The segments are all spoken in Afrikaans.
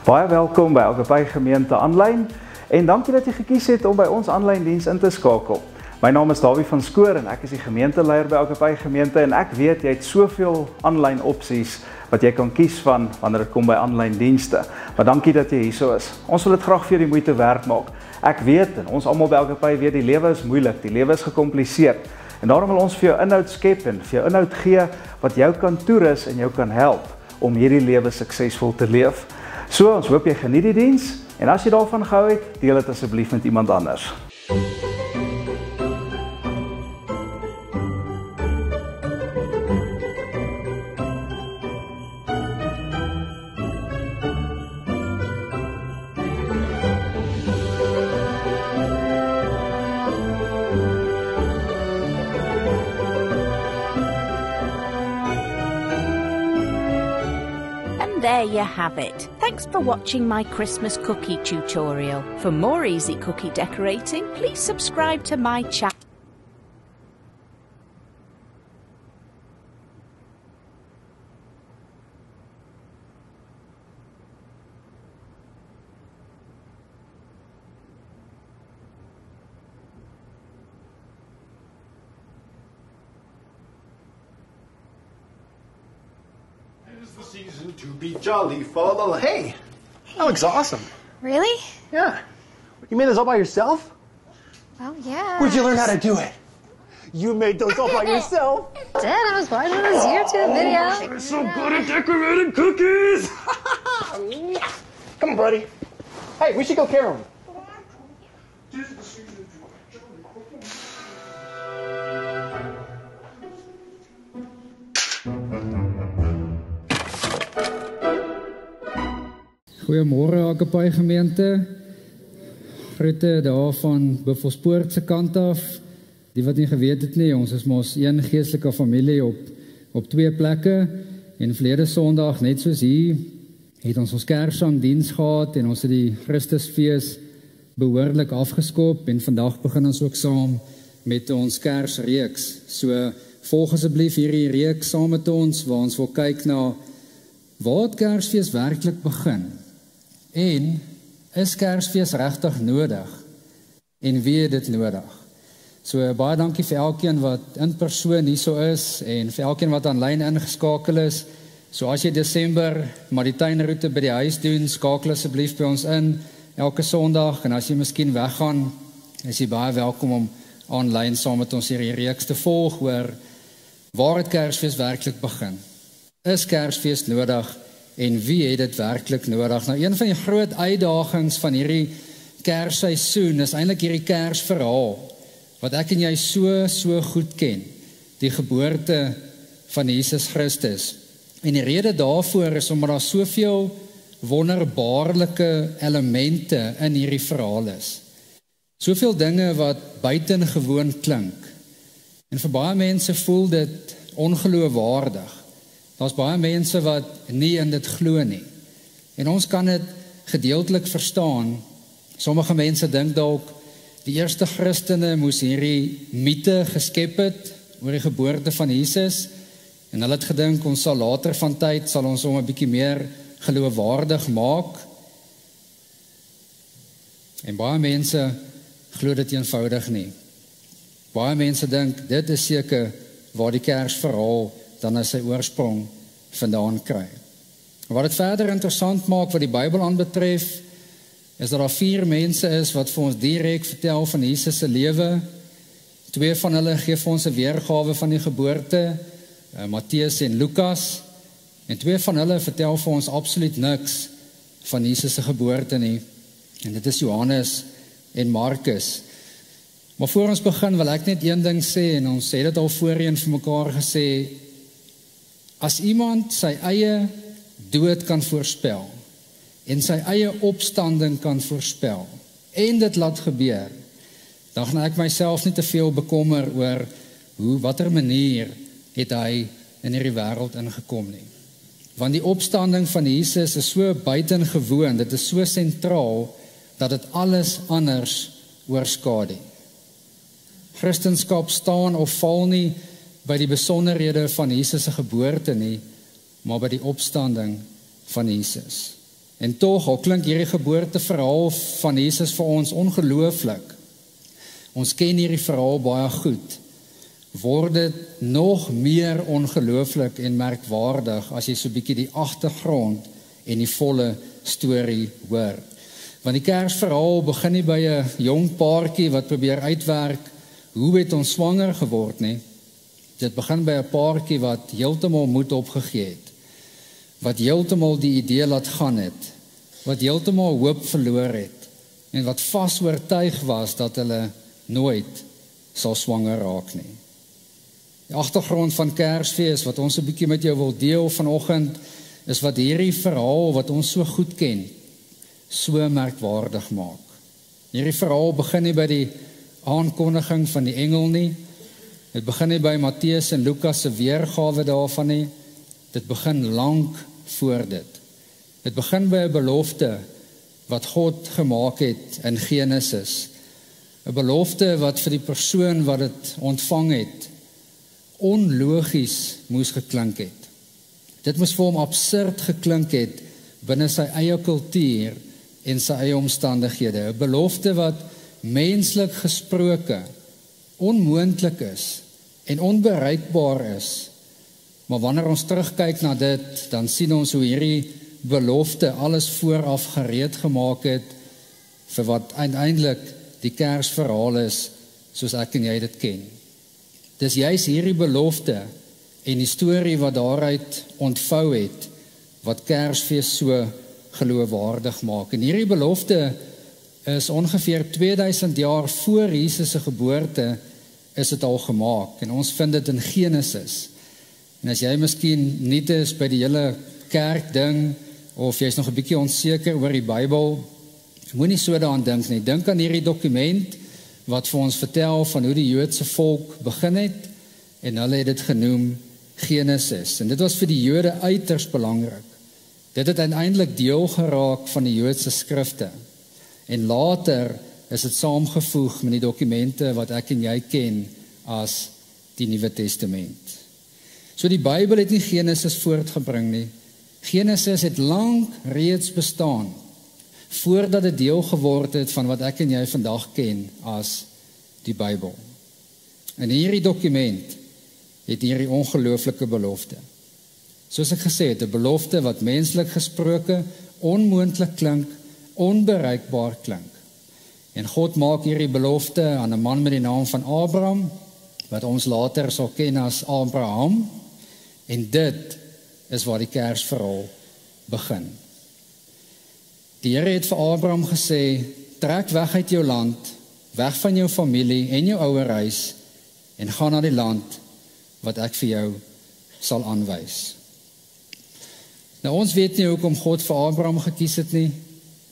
Baie welkom by Agape Gemeente aanlyn en dankie dat jy gekies het om by ons aanlyn diens in te skakel. My naam is Dawie van Skoor en ek is die gemeenteleier by Agape Gemeente en ek weet jy het soveel aanlyn opsies wat jy kan kies van wanneer dit kom by aanlyn dienste. Maar dankie dat jy hierso is. Ons wil dit graag vir die moeite werd maak. Ek weet en ons almal by Agape weet die lewe is moeilik, die lewe is gecompliseerd. En daarom wil ons vir jou inhoud skep en vir jou inhoud gee wat jou kan toerus en jou kan help om hierdie lewe suksesvol te leef. So, ons hoop jy geniet die diens en as jy daarvan gehou het, deel dit asseblief met iemand anders. There you have it. Thanks for watching my Christmas cookie tutorial. For more easy cookie decorating, please subscribe to my channel. The season to be jolly, fall. Hey, that looks awesome. Really? Yeah. You made those all by yourself? Oh, yeah. Where'd you learn how to do it? You made those all by yourself? I did. I was watching those YouTube videos. You're so good at decorating cookies. Come on, buddy. Hey, we should go carry them. Goeiemôre Agape Gemeente. Groete daar van Buffelspoort se kant af. Die wat nie geweet het nie, ons is mos een geestelike familie op twee plekke. En verlede Sondag, net soos hier, het ons Kersdiens gehad en ons het die Christusfees behoorlik afgeskop en vandag begin ons ook saam met ons Kersreeks. So volg asseblief hierdie reeks saam met ons waar ons wil kyk na waar het Kersfees werklik begin. En is Kersfees regtig nodig? En wie het dit nodig? So baie dankie vir elkeen wat in persoon hierso is en vir elkeen wat aanlyn ingeskakel is. So as jy Desember maar die tuinroete by die huis doen, skakel asseblief by ons in elke Sondag en as jy miskien weggaan, is jy baie welkom om aanlyn saam met ons hierdie reeks te volg oor waar het Kersfees werklik begin? Is Kersfees nodig? En wie het dit werklik nodig? Nou, een van die groot uitdagings van hierdie Kersseisoen is eintlik hierdie Kersverhaal, wat ek en jy so goed ken, die geboorte van Jesus Christus. En die rede daarvoor is omdat daar soveel wonderbaarlike elemente in hierdie verhaal is. Soveel dinge wat buitengewoon klink. En vir baie mense voel dit ongeloofwaardig. Daar's baie mense wat nie in dit glo nie. En ons kan dit gedeeltelik verstaan. Sommige mense dink dalk die eerste Christene moes hierdie mite geskep het oor die geboorte van Jesus. En hulle het gedink ons sal later van tyd sal ons hom 'n bietjie meer geloofwaardig maak. En baie mense glo dit eenvoudig nie. Baie mense dink dit is seker waar die Kersverhaal dan as sy oorsprong vandaan kry. Wat het verder interessant maak wat die Bybel aanbetref, is dat daar 4 mense is wat vir ons direk vertel van Jesus se lewe. 2 van hulle gee vir ons 'n weergawe van die geboorte, Matteus en Lukas, en 2 van hulle vertel vir ons absoluut niks van Jesus se geboorte nie, en dit is Johannes en Markus. Maar voor ons begin wil ek net een ding sê, en ons het dit al voorheen vir mekaar gesê, as iemand sy eie dood kan voorspel, en sy eie opstanding kan voorspel, en dit laat gebeur, dan gaan ek myself nie te veel bekommer oor watter manier het hy in hierdie wêreld ingekom nie. Want die opstanding van Jesus is so buitengewoon, dit is so sentraal, dat dit alles anders oorskadu. Christendom staan of val nie by die besonderhede van Jesus se geboorte nie, maar by die opstanding van Jesus. En tog, al klink hierdie geboorteverhaal van Jesus vir ons ongelooflik, ons ken hierdie verhaal baie goed, word dit nog meer ongelooflik en merkwaardig as jy so 'n bietjie die agtergrond en die volle storie hoor. Want die Kersverhaal begin nie by 'n jong paartjie wat probeer uitwerk hoe het ons swanger geword nie. Dit begin by 'n paartjie wat heeltemal moed opgegee het, wat heeltemal die idee laat gaan het, wat heeltemal hoop verloor het en wat vas oortuig was dat hulle nooit sal swanger raak nie. Die agtergrond van Kersfees wat ons 'n bietjie met jou wil deel vanoggend is wat hierdie verhaal wat ons so goed ken so merkwaardig maak. Hierdie verhaal begin nie by die aankondiging van die engel nie. Dit begin nie by Matteus en Lukas se weergawe daarvan nie. Dit begin lank voor dit. Dit begin by 'n belofte wat God gemaak het in Genesis. 'n Belofte wat vir die persoon wat dit ontvang het onlogies moes geklink het. Dit moes vir hom absurd geklink het binne sy eie kultuur en sy eie omstandighede. 'n Belofte wat menslik gesproke onmoontlik is en onbereikbaar is. Maar wanneer ons terugkyk na dit, dan sien ons hoe hierdie belofte alles vooraf gereed gemaak het vir wat uiteindelik die Kersverhaal is, soos ek en jy dit ken. Dis juis hierdie belofte en die storie wat daaruit ontvou het, wat Kersfees so geloofwaardig maak. En hierdie belofte is ongeveer 2000 jaar voor Jesus se geboorte is dit al gemaak. En ons vind dit in Genesis. En as jy miskien nie is by die hele kerk ding, of jy is nog 'n bietjie onseker oor die Bybel, moenie so daaraan dink nie. Dink aan hierdie dokument wat vir ons vertel van hoe die Joodse volk begin het, en hulle het dit genoem Genesis. En dit was vir die Jode uiters belangrik. Dit het uiteindelik deel geraak van die Joodse skrifte. En later is dit saamgevoeg met die dokumente wat ek en jy ken as die Nuwe Testament. So die Bybel het nie Genesis voortgebring nie. Genesis het lank reeds bestaan, voordat dit deel geword het van wat ek en jy vandag ken as die Bybel. En hierdie dokument het hierdie ongelooflike belofte. Soos ek gesê het, 'n belofte wat menslik gesproke onmoontlik klink, onbereikbaar klink. En God maak hierdie belofte aan 'n man met die naam van Abraham, wat ons later sal ken as Abraham, en dit is waar die Kersverhaal begin. Die Here het vir Abraham gesê, trek weg uit jou land, weg van jou familie en jou ouerhuis, en gaan na die land wat ek vir jou sal aanwys. Nou ons weet nie hoekom God vir Abraham gekies het nie.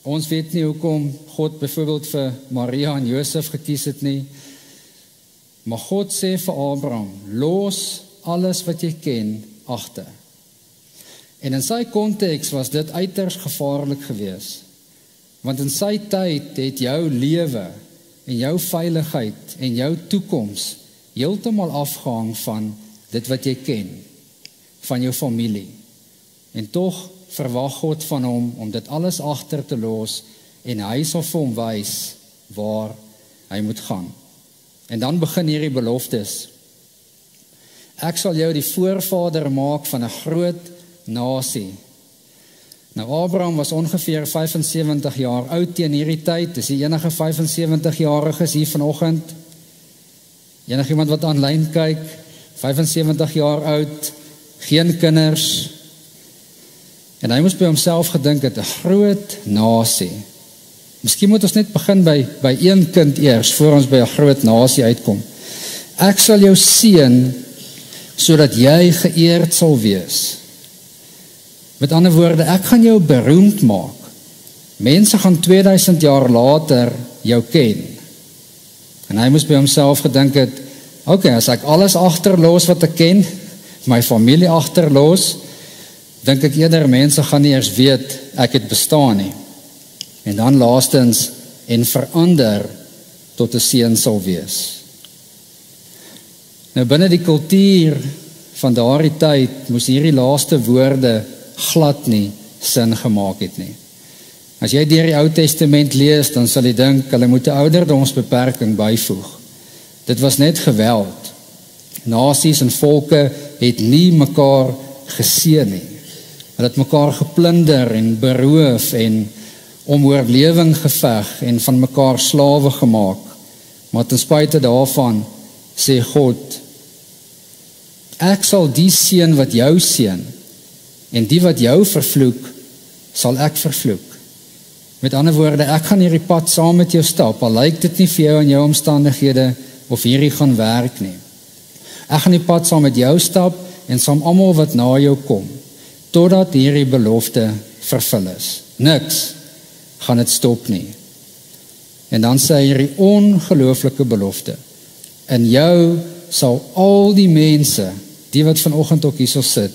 Ons weet nie hoekom God byvoorbeeld vir Maria en Josef gekies het nie. Maar God sê vir Abraham, los alles wat jy ken agter. En in sy konteks was dit uiters gevaarlik geweest. Want in sy tyd het jou lewe en jou veiligheid en jou toekoms heeltemal afgehang van dit wat jy ken, van jou familie. En tog verwag God van hom om dit alles agter te los en hy sal vir hom wys waar hy moet gaan. En dan begin hierdie beloftes. Ek sal jou die voorvader maak van 'n groot nasie. Nou Abraham was ongeveer 75 jaar oud teen hierdie tyd. Is die enige 75-jariges hier vanoggend? Enigiemand wat aanlyn kyk, 75 jaar oud, geen kinders. En hy moes by homself gedink het, 'n groot nasie. Miskien moet ons net begin by een kind eers, voor ons by 'n groot nasie uitkom. Ek sal jou seën, sodat jy geëerd sal wees. Met ander woorde, ek gaan jou beroemd maak. Mense gaan 2000 jaar later jou ken. En hy moes by homself gedink het, okay, as ek alles agterlos wat ek ken, my familie agterlos, dink ek eerder mense gaan nie eers weet ek het bestaan nie. En dan laastens, en verander tot 'n seun sal wees. Nou binne die kultuur van daardie tyd moes hierdie laaste woorde glad nie sin gemaak het nie. As jy deur die Ou Testament lees, dan sal jy dink, hulle moet 'n ouderdomsbeperking byvoeg. Dit was net geweld. Nasies en volke het nie mekaar geseën nie. Hulle het mekaar geplunder en beroof en om oorlewing geveg en van mekaar slawe gemaak. Maar ten spyte daarvan sê God, ek sal die seën wat jou seën en die wat jou vervloek, sal ek vervloek. Met ander woorde, ek gaan hierdie pad saam met jou stap, al lyk dit nie vir jou en jou omstandighede of hierdie gaan werk nie. Ek gaan die pad saam met jou stap en saam almal wat na jou kom, totdat hierdie belofte vervul is. Niks gaan dit stop nie. En dan sê hy hierdie ongelooflike belofte, in jou sal al die mense, die wat vanoggend ook hierso sit,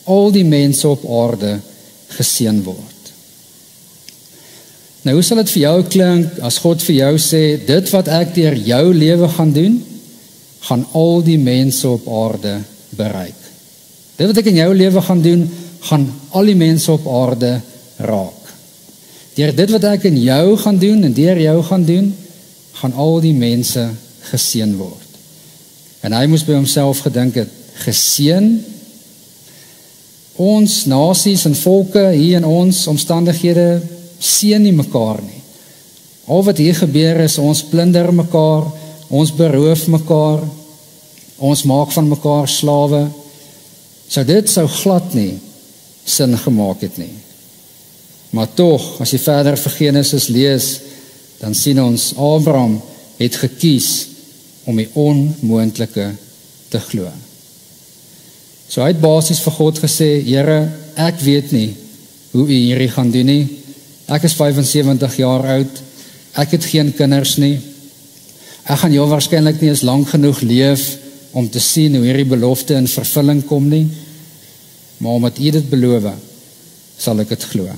al die mense op aarde geseën word. Nou, hoe sal dit vir jou klink as God vir jou sê, dit wat ek deur jou lewe gaan doen, gaan al die mense op aarde bereik. Dit wat ek in jou lewe gaan doen, gaan al die mense op aarde raak. Deur dit wat ek in jou gaan doen en deur jou gaan doen, gaan al die mense geseën word. En hy moes by homself gedink het, geseën? Ons nasies en volke hier in ons omstandighede seën nie mekaar nie. Al wat hier gebeur is, ons plunder mekaar, ons beroof mekaar, ons maak van mekaar slawe. Dit sou glad nie sin gemaak het nie. Maar tog, as jy verder vir Genesis lees, dan sien ons, Abraham het gekies om die onmoontlike te glo. Hy het basies vir God gesê, Here, ek weet nie hoe u hierdie gaan doen nie. Ek is 75 jaar oud, ek het geen kinders nie. Ek gaan heel waarskynlik nie eens lang genoeg leef om te sien hoe hierdie belofte in vervulling kom nie. Maar omdat u dit beloof, sal ek dit glo.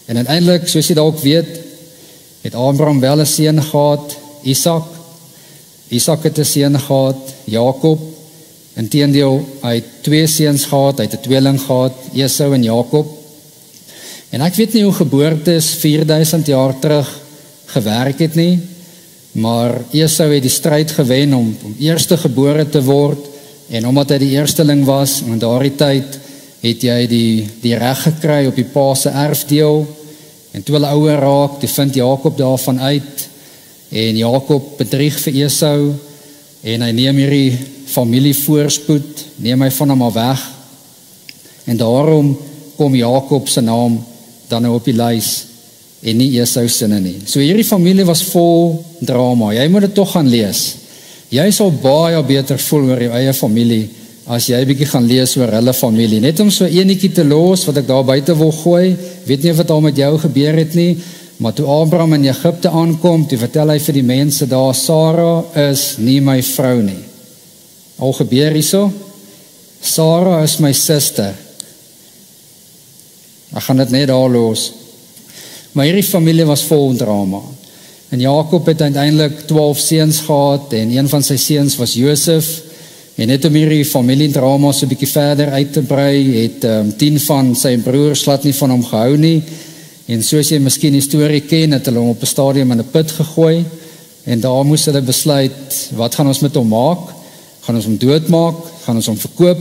En uiteindelik, soos jy dalk weet, het Abraham wel 'n seun gehad, Isak. Isak het 'n seun gehad, Jakob. Inteendeel, hy het 2 seuns gehad, hy het 'n tweeling gehad, Esau en Jakob. En ek weet nie hoe geboortes 4000 jaar terug gewerk het nie, maar Esau het die stryd gewen om eerste gebore te word, en omdat hy die eersteling was, in daardie tyd het jy die reg gekry op die pa se erfdeel, en toe hulle ouer raak, toe vind Jakob daarvan uit, en Jakob bedrieg vir Esau, en hy neem hierdie familie voorspoed, neem hy van hom al weg, en daarom kom Jakob se naam dan nou op die lys, en nie Esau sinne nie. So hierdie familie was vol drama, jy moet dit tog gaan lees. Jy sal baie beter voel oor jou eie familie, as jy 'n bietjie gaan lees oor hulle familie. Net om so enetjie te los, wat ek daar buite wil gooi, weet nie of het al met jou gebeur het nie, maar toe Abraham in Egipte aankom, toe vertel hy vir die mense daar, Sarah is nie my vrou nie. Al gebeur hierso, Sarah is my suster. Ek gaan dit net daar los. Maar hierdie familie was vol drama. En Jakob het uiteindelik 12 seuns gehad, en een van sy seuns was Josef, en net om hierdie familiedrama so 'n bietjie verder uit te brei, het 10 van sy broers glad nie van hom gehou nie, en soos jy miskien die storie ken, het hulle hom op 'n stadium in 'n put gegooi, en daar moes hulle besluit, wat gaan ons met hom maak? Gaan ons hom doodmaak? Gaan ons hom verkoop?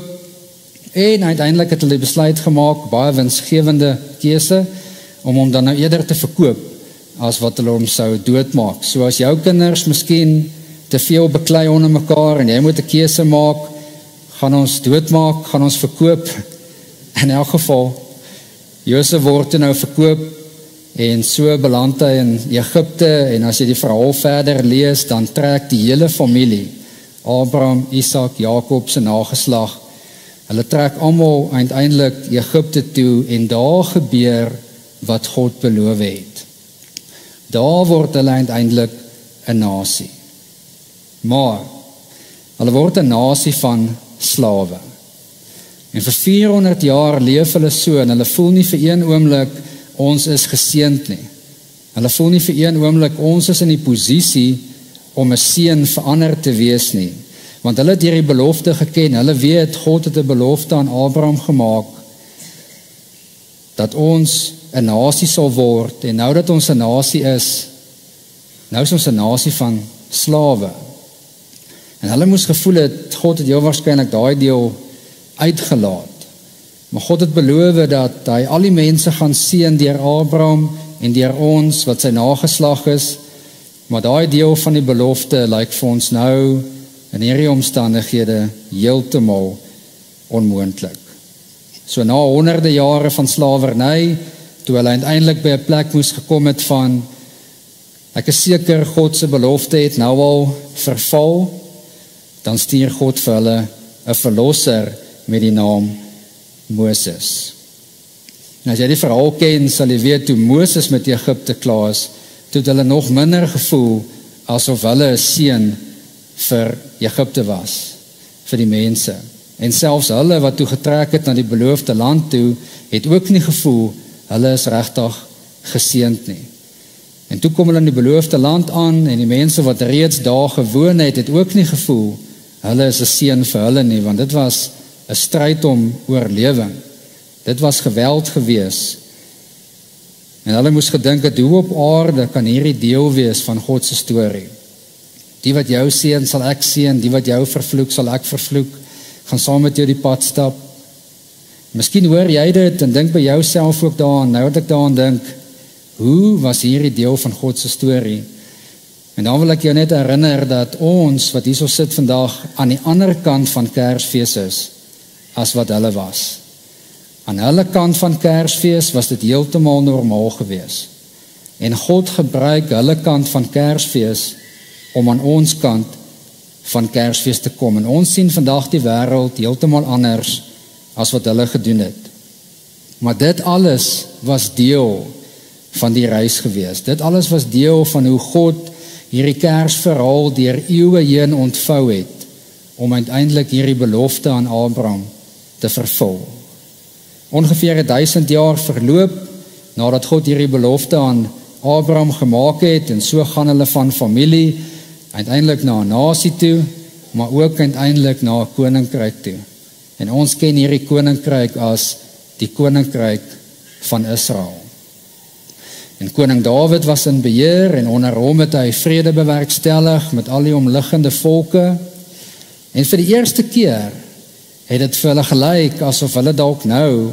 En uiteindelik het hulle besluit gemaak, baie winsgewende keuse, om hom dan nou eerder te verkoop, as wat hulle hom sou doodmaak. So as jou kinders miskien te veel beklei onder mekaar, en jy moet 'n keuse maak, gaan ons doodmaak, gaan ons verkoop? In elk geval, Josef word nou verkoop, en so beland hy in Egipte, en as jy die verhaal verder lees, dan trek die hele familie, Abraham, Isak, Jakob se nageslag, hulle trek almal uiteindelik Egipte toe, en daar gebeur wat God beloof het. Daar word hulle uiteindelik 'n nasie. Maar, hulle word 'n nasie van slawe. En vir 400 jaar leef hulle so, en hulle voel nie vir een oomblik, ons is geseënd nie. Hulle voel nie vir een oomblik, ons is in die posisie om 'n seën vir ander te wees nie. Want hulle het hierdie belofte geken, hulle weet, God het 'n belofte aan Abraham gemaak, dat ons 'n nasie sal word, en nou dat ons 'n nasie is, nou is ons 'n nasie van slawe. En hulle moes gevoel het, God het heel waarskynlik daai deel uitgelaat. Maar God het beloof dat hy al die mense gaan seën deur Abraham en deur ons wat sy nageslag is, maar daai deel van die belofte lyk vir ons nou in hierdie omstandighede heeltemal onmoontlik. So na honderde jare van slawerny, toe hulle uiteindelik by 'n plek moes gekom het van, ek is seker God se belofte het nou al verval, dan stuur God vir hulle 'n verlosser met die naam Moses. En as jy die verhaal ken, sal jy weet toe Moses met Egipte klaar is, toe het hulle nog minder gevoel asof hulle 'n seën vir Egipte was, vir die mense. En selfs hulle wat toe getrek het na die beloofde land toe, het ook nie gevoel, hulle is regtig geseënd nie. En toe kom hulle in die beloofde land aan, en die mense wat reeds daar gewoon het, het ook nie gevoel, hulle is 'n seën vir hulle nie, want dit was 'n stryd om oorlewing. Dit was geweld gewees. En hulle moes gedink het, hoe op aarde kan hierdie deel wees van God se storie? Die wat jou seën, sal ek seën, die wat jou vervloek, sal ek vervloek, gaan saam met jou die pad stap. Miskien hoor jy dit en dink by jouself ook daaraan, nou wat ek daaraan dink, hoe was hierdie deel van God se storie? En dan wil ek jou net herinner dat ons, wat hierso sit vandag, aan die ander kant van Kersfees is, as wat hulle was. Aan hulle kant van Kersfees was dit heeltemal normaal gewees. En God gebruik hulle kant van Kersfees om aan ons kant van Kersfees te kom. En ons sien vandag die wêreld heeltemal anders as wat hulle gedoen het. Maar dit alles was deel van die reis gewees. Dit alles was deel van hoe God hierdie Kersverhaal deur eeue heen ontvou het, om uiteindelik hierdie belofte aan Abraham te vervul. Ongeveer 1000 jaar verloop, nadat God hierdie belofte aan Abraham gemaak het, en so gaan hulle van familie, uiteindelik na 'n nasie toe, maar ook uiteindelik na 'n koninkryk toe. En ons ken hierdie koninkryk as die koninkryk van Israel. En koning Dawid was in beheer, en onder hom het hy vrede bewerkstellig met al die omliggende volke. En vir die eerste keer het dit vir hulle gelyk asof hulle dalk nou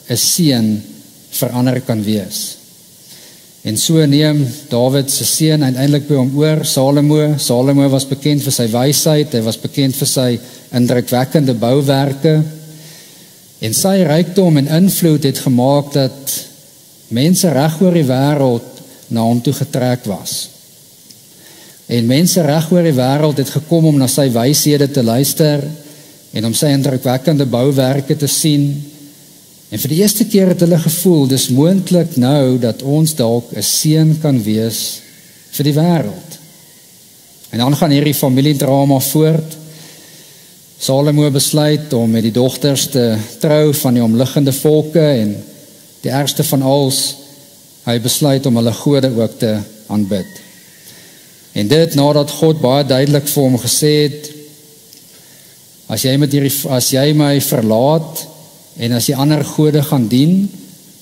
'n seun vir ander kan wees. En so neem Dawid se seun uiteindelik by hom oor, Salomo. Salomo was bekend vir sy wysheid, hy was bekend vir sy indrukwekkende bouwerke. En sy rykdom en invloed het gemaak dat mense reg oor die wêreld na hom toe getrek was. En mense reg oor die wêreld het gekom om na sy wyshede te luister en om sy indrukwekkende bouwerke te sien. En vir die eerste keer het hulle gevoel, dis moontlik nou dat ons dalk 'n seën kan wees vir die wêreld. En dan gaan hierdie familiedrama voort. Salomo besluit om met die dogters te trou van die omliggende volke, en die ergste van alles, hy besluit om hulle gode ook te aanbid. En dit nadat God baie duidelik vir hom gesê het, as jy my verlaat, en as jy ander gode gaan dien,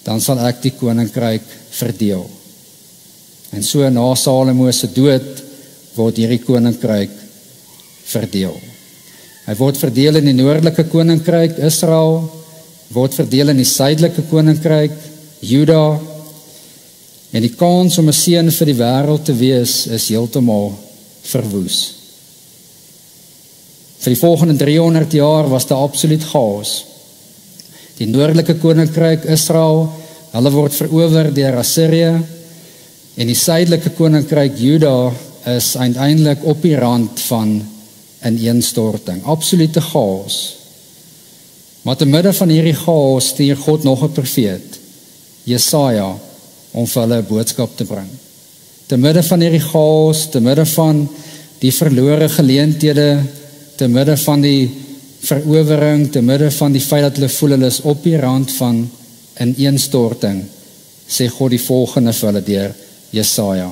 dan sal ek die koninkryk verdeel. En so na Salomo se dood, word hierdie koninkryk verdeel. Hy word verdeel in die noordelike koninkryk, Israel, word verdeel in die suidelike koninkryk, Juda, en die kans om 'n seën vir die wêreld te wees, is heeltemal verwoes. Vir die volgende 300 jaar was daar absoluut chaos. Die noordelike koninkryk, Israel, hulle word verower deur Assirië, en die suidelike koninkryk, Juda, is uiteindelik op die rand van ineenstorting. Absolute chaos. Maar te midde van hierdie chaos stuur God nog 'n profeet, Jesaja, om vir hulle 'n boodskap te bring. Te midde van hierdie chaos, te midde van die verlore geleenthede, te midde van die verowering, te midde van die feit dat hulle voel hulle is op die rand van ineenstorting, sê God die volgende vir hulle deur Jesaja.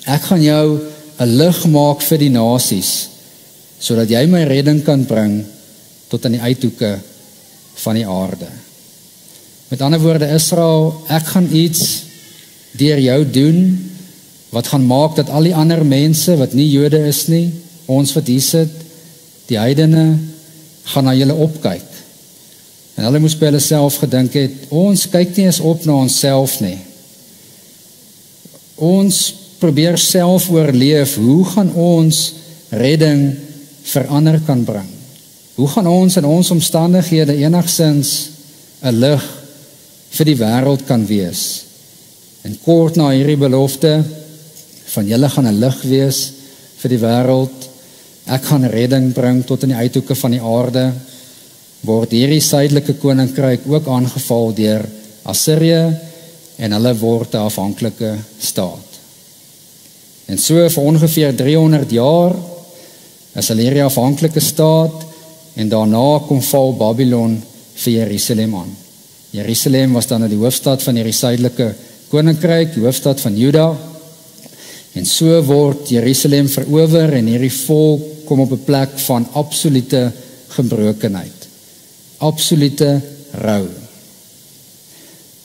Ek gaan jou 'n lig maak vir die nasies, sodat jy my redding kan bring tot aan die uithoeke van die aarde. Met ander woorde, Israel, ek gaan iets deur jou doen, wat gaan maak dat al die ander mense, wat nie Jode is nie, ons wat hier sit, die heidene, gaan na julle opkyk. En hulle moes by hulle self gedink het, ons kyk nie eens op na ons self nie. Ons probeer self oorleef, hoe gaan ons redding verander kan bring? Hoe gaan ons in ons omstandighede enigstens 'n lig vir die wêreld kan wees? En kort na hierdie belofte, van julle gaan 'n lig wees vir die wêreld, ek gaan redding bring tot in die uithoeke van die aarde, word hierdie suidelike koninkryk ook aangeval deur Assirië, en hulle word 'n afhanklike staat. En so vir ongeveer 300 jaar is hulle hierdie afhanklike staat, en daarna kom val Babylon vir Jerusalem aan. Jerusalem was dan die hoofstad van hierdie suidelike koninkryk, die hoofstad van Juda, en so word Jerusalem verower, en hierdie volk kom op 'n plek van absolute gebrokenheid, absolute rou.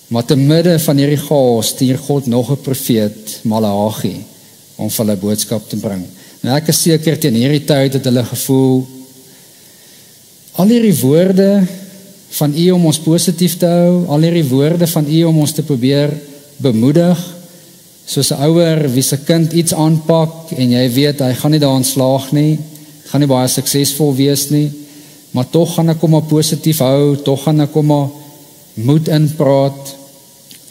Maar te midde van hierdie chaos stuur God nog 'n profeet, Maleagi, om vir hulle boodskap te bring. Nou ek is seker teen hierdie tyd het hulle gevoel, al hierdie woorde van U om ons positief te hou, al hierdie woorde van U om ons te probeer bemoedig, soos 'n ouer wie se kind iets aanpak, en jy weet, hy gaan nie daarin slaag nie, gaan nie baie suksesvol wees nie, maar tog gaan ek hom maar positief hou, tog gaan ek hom maar moed inpraat.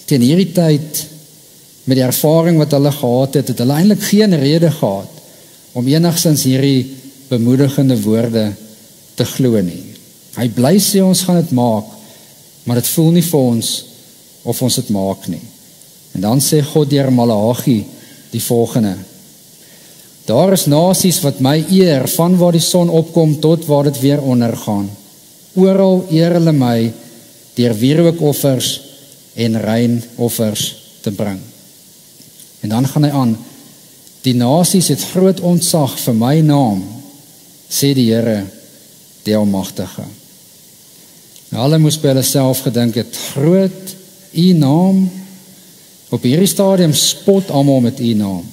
Teen hierdie tyd, met die ervaring wat hulle gehad het, het hulle eintlik geen rede gehad, om enigstens hierdie bemoedigende woorde te glo nie. Hy bly sê ons gaan dit maak, maar dit voel nie vir ons of ons dit maak nie. En dan sê God deur Maleagi die volgende: daar is nasies wat my eer, van waar die son opkom tot waar dit weer ondergaan. Oral eer hulle my deur wierookoffers en reinoffers te bring. En dan gaan hy aan: die nasies het groot ontzag vir my naam, sê die Here, die Almagtige. Nou, hulle moes by hulle self gedink het, groot U naam. Op hierdie stadium spot almal met U naam.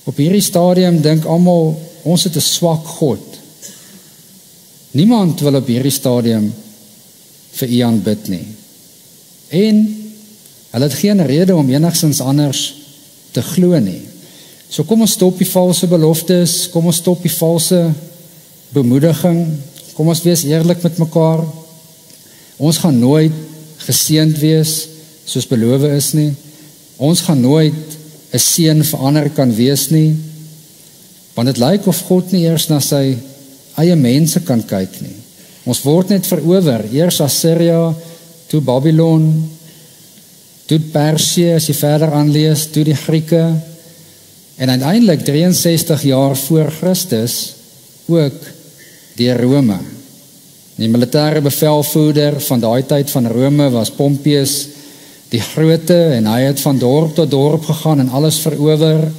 Op hierdie stadium dink almal, ons het 'n swak God. Niemand wil op hierdie stadium vir U aanbid nie. En hulle het geen rede om enigstens anders te glo nie. So kom ons stop die valse beloftes, kom ons stop die valse bemoediging, kom ons wees eerlik met mekaar. Ons gaan nooit geseënd wees soos beloof is nie. Ons gaan nooit 'n seën vir ander kan wees nie, want dit lyk of God nie eers na sy eie mense kan kyk nie. Ons word net verower, eers Assirië, toe Babylon, toe Persië, as jy verder aanlees, toe die Grieke, en uiteindelik 63 jaar voor Christus, ook deur Rome. Die militêre bevelvoerder van daai tyd van Rome was Pompeius die Grote, en hy het van dorp tot dorp gegaan en alles verower,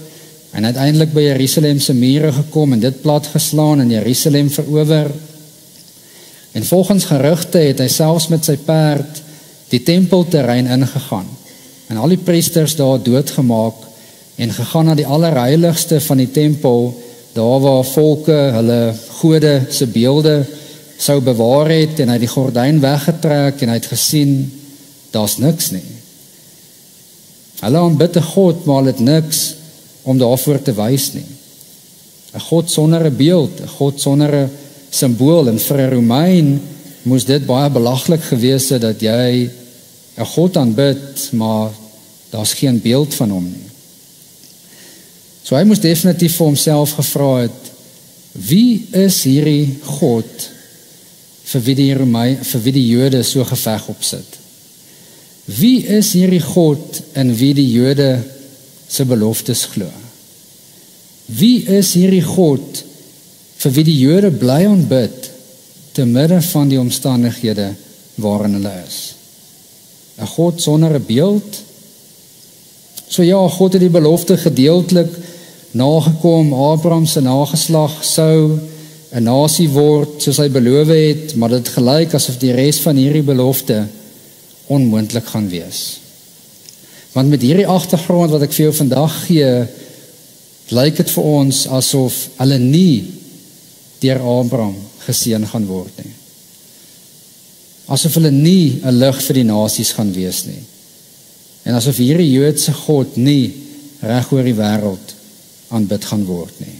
en uiteindelik by Jerusalem se mure gekom en dit plat geslaan en Jerusalem verower. En volgens gerugte het hy selfs met sy perd die tempelterrein ingegaan en al die priesters daar doodgemaak en gegaan na die allerheiligste van die tempel, daar waar volke hulle gode se beelde sou bewaar het, en hy het die gordyn weggetrek en hy het gesien, daar's niks nie. Hulle aanbid 'n God, maar hulle het niks om daarvoor te wys nie. 'n God sonder 'n beeld, 'n God sonder 'n simbool, en vir 'n Romein moes dit baie belaglik gewees het dat jy 'n God aanbid, maar daar's geen beeld van hom nie. So hy moes definitief vir homself gevra het, wie is hierdie God vir wie die Jode so geveg opsit? Wie is hierdie God in wie die Jode se beloftes glo? Wie is hierdie God vir wie die Jode bly aanbid te midde van die omstandighede waarin hulle is? 'n God sonder 'n beeld? So ja, God het die belofte gedeeltelik nagekom. Abraham se nageslag sou 'n nasie word soos hy beloof het, maar dit gelyk asof die res van hierdie belofte onmoontlik gaan wees. Want met hierdie agtergrond wat ek vir jou vandag gee, lyk dit vir ons asof hulle nie deur Abraham geseën gaan word nie. Asof hulle nie 'n lig vir die nasies gaan wees nie. En asof hierdie Joodse God nie reg oor die wêreld aanbid gaan word nie.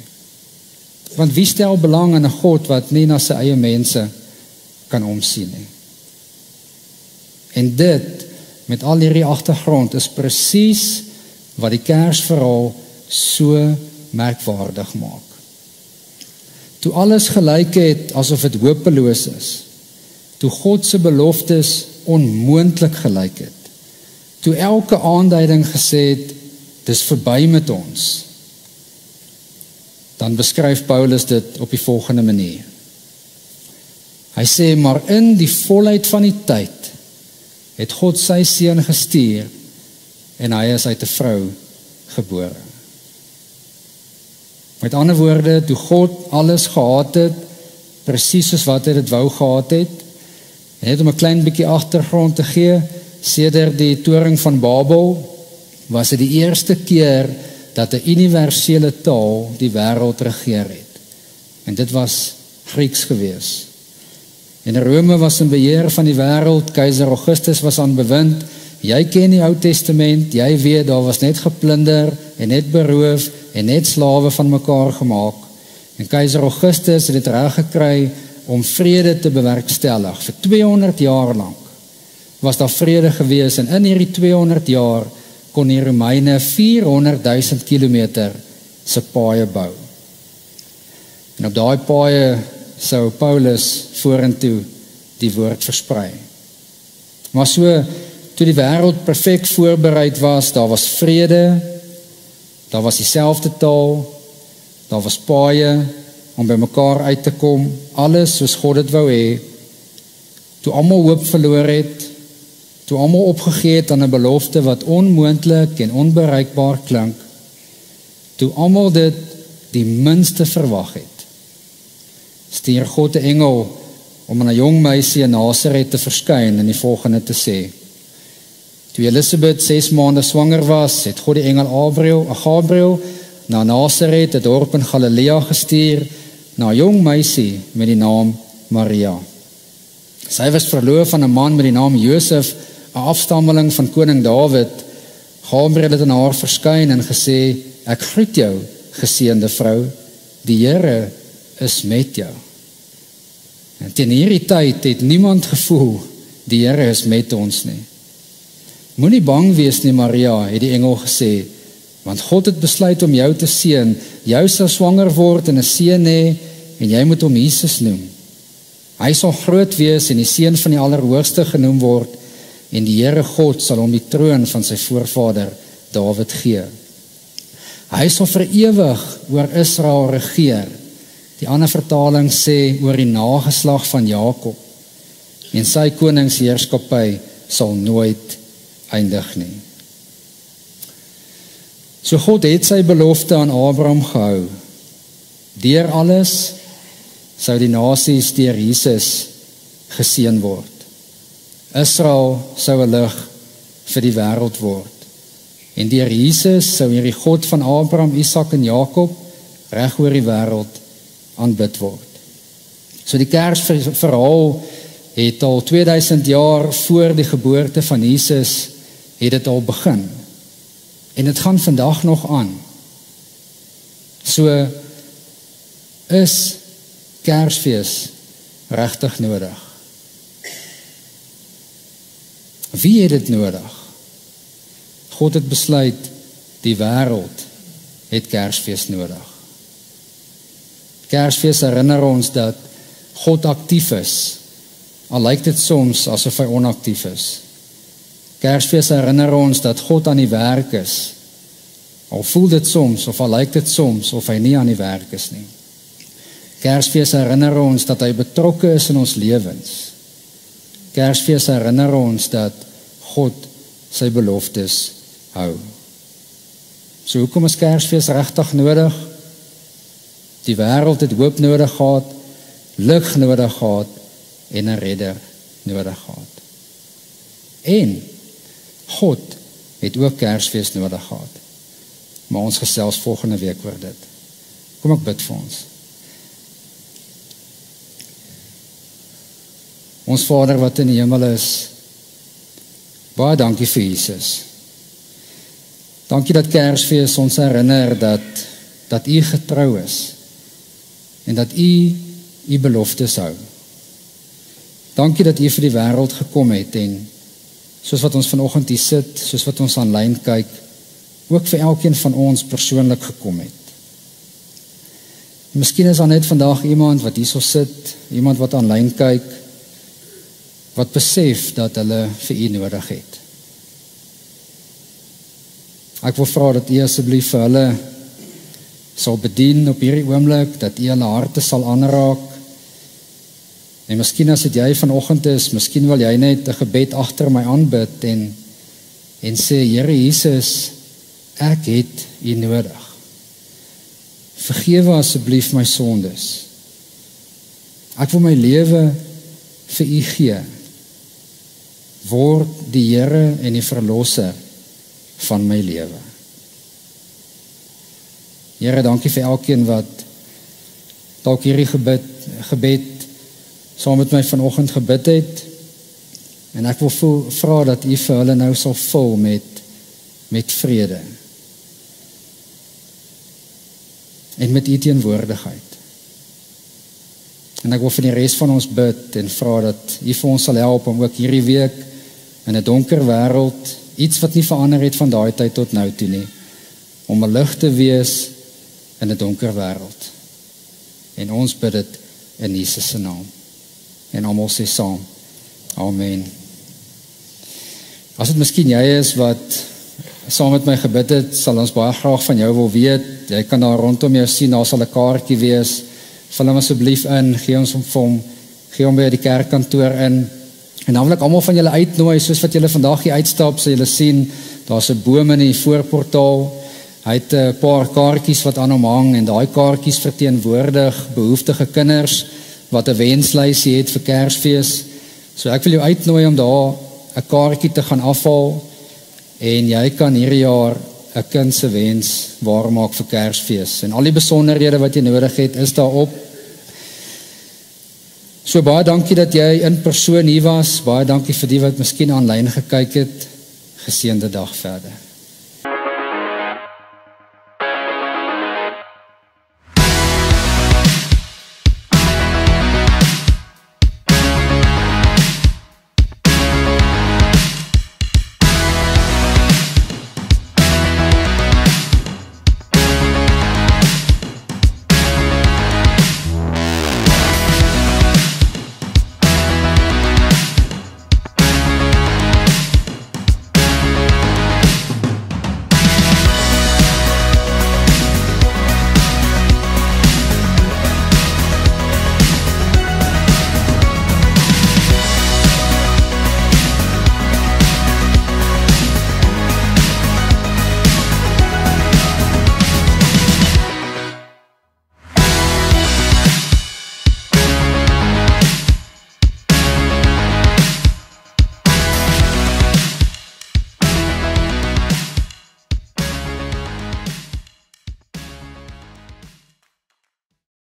Want wie stel belang in 'n God wat nie na sy eie mense kan omsien nie? En dit, met al hierdie agtergrond, is presies wat die Kersverhaal so merkwaardig maak. Toe alles gelyk het asof dit hopeloos is, toe God se beloftes onmoontlik gelyk het, toe elke aanduiding gesê het, dis verby met ons, dan beskryf Paulus dit op die volgende manier. Hy sê, maar in die volheid van die tyd, het God sy seun gestuur, en hy is uit 'n vrou gebore. Met ander woorde, toe God alles gehad het, presies soos wat hy dit wou gehad het, en net om 'n klein bietjie agtergrond te gee, sedert die toring van Babel, was dit die eerste keer dat 'n universele taal die wêreld regeer het. En dit was Grieks gewees. En Rome was in beheer van die wêreld, keiser Augustus was aan bewind. Jy ken die Ou Testament, jy weet, daar was net geplunder en net beroof en net slawe van mekaar gemaak. En keiser Augustus het dit reg gekry om vrede te bewerkstellig. Vir 200 jaar lank was daar vrede gewees, en in hierdie 200 jaar kon die Romeine 400.000 kilometer se paaie bou. En op daai paaie sou Paulus vorentoe die woord versprei. Maar so, toe die wêreld perfek voorbereid was, daar was vrede, daar was dieselfde taal, daar was paaie om by mekaar uit te kom, alles soos God dit wou hê. Toe almal hoop verloor het, toe almal opgegee het aan 'n belofte wat onmoontlik en onbereikbaar klink, toe almal dit die minste verwag het, stuur God 'n engel om aan 'n jong meisie in Nasaret te verskyn en die volgende te sê. Toe Elisabeth 6 maande swanger was, het God die engel Gabriel na Nasaret, 'n dorp in Galilea, gestuur, na 'n jong meisie met die naam Maria. Sy was verloof aan 'n man met die naam Josef, 'n afstammeling van koning Dawid. Gabriel het aan haar verskyn en gesê, ek groet jou, geseënde vrou, die Here is met jou. En teen hierdie tyd het niemand gevoel, die Here is met ons nie. Moenie bang wees nie, Maria, het die engel gesê, want God het besluit om jou te seën. Jou sal swanger word en 'n seun hê, en jy moet hom Jesus noem. Hy sal groot wees en die seun van die Allerhoogste genoem word, en die Here God sal hom die troon van sy voorvader Dawid gee. Hy sal vir ewig oor Israel regeer. Die ander vertaling sê oor die nageslag van Jakob, en sy koningsheerskappy sal nooit eindig nie. So God het sy belofte aan Abraham gehou. Deur alles sou die nasies deur Jesus geseën word. Israel sou 'n lig vir die wêreld word. En deur Jesus sou hierdie God van Abraham, Isak en Jakob reg oor die wêreld aanbid word. So die Kersverhaal het al 2000 jaar voor die geboorte van Jesus het dit al begin. En dit gaan vandag nog aan. So is Kersfees regtig nodig? Wie het dit nodig? God het besluit, die wêreld het Kersfees nodig. Kersfees herinner ons dat God aktief is, al lyk dit soms asof hy onaktief is. Kersfees herinner ons dat God aan die werk is, al voel dit soms of al lyk dit soms of hy nie aan die werk is nie. Kersfees herinner ons dat hy betrokke is in ons lewens. Kersfees herinner ons dat God sy beloftes hou. So hoekom is Kersfees regtig nodig? Die wêreld het hoop nodig gehad, lig nodig gehad en 'n redder nodig gehad. En God het ook Kersfees nodig gehad. Maar ons gesels volgende week oor dit. Kom ek bid vir ons. Ons Vader wat in die hemel is, baie dankie vir Jesus. Dankie dat Kersfees ons herinner dat U getrou is en dat U beloftes hou. Dankie dat U vir die wêreld gekom het en soos wat ons vanoggend hier sit, soos wat ons aanlyn kyk, ook vir elkeen van ons persoonlik gekom het. Miskien is daar net vandag iemand wat hier so sit, iemand wat aanlyn kyk, wat besef dat hulle vir U nodig het. Ek wil vra dat U asseblief vir hulle sal bedien op hierdie oomblik, dat U hulle harte sal aanraak. En miskien as dit jy vanoggend is, miskien wil jy net 'n gebed agter my aanbid en sê, Here Jesus, ek het U nodig. Vergewe asseblief my sondes. Ek wil my lewe vir U gee. Word die Here en die verlosser van my lewe. Here, dankie vir elkeen wat dalk hierdie gebed saam met my vanoggend gebid het. En ek wil vra dat U vir hulle nou sal vul met vrede. En met U teenwoordigheid. En ek wil vir die res van ons bid en vra dat U vir ons sal help om ook hierdie week in 'n donker wêreld, iets wat nie verander het van daai tyd tot nou toe nie, om 'n lig te wees in 'n donker wêreld. En ons bid dit in Jesus se naam. En almal sê saam. Amen. As dit miskien jy is wat saam met my gebid het, sal ons baie graag van jou wil weet. Jy kan daar rondom jou sien, daar sal 'n kaartjie wees. Vul hom asseblief in, gee hom by die kerkkantoor in. En dan wil ek almal van julle uitnooi, soos wat julle vandag hier uitstap, sal julle sien, daar's 'n boom in die voorportaal. Hy het 'n paar kaartjies wat aan hom hang, en daai kaartjies verteenwoordig behoeftige kinders wat 'n wenslysie het vir Kersfees. So ek wil jou uitnooi om daar 'n kaartjie te gaan afhaal, en jy kan hierdie jaar 'n kind se wens waarmaak vir Kersfees. En al die besonderhede wat jy nodig het, is daarop. So baie dankie dat jy in persoon hier was. Baie dankie vir die wat miskien aanlyn gekyk het. Geseënde dag verder.